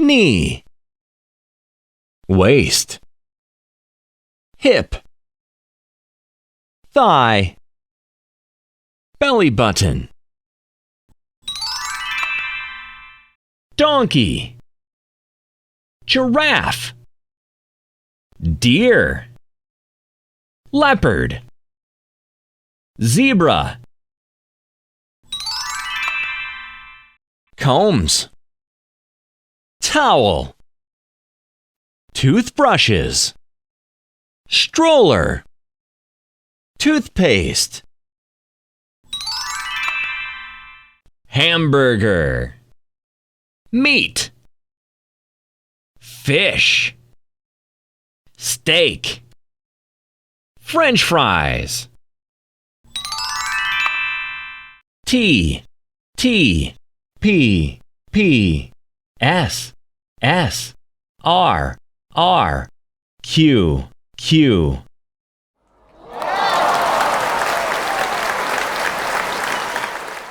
knee, waist, hip, thigh, belly button, donkey, giraffe, deer, leopard, zebra, combs, towel, toothbrushes, stroller, toothpaste, hamburger, meat, fish, steak, French fries, T, P, S, R, Q,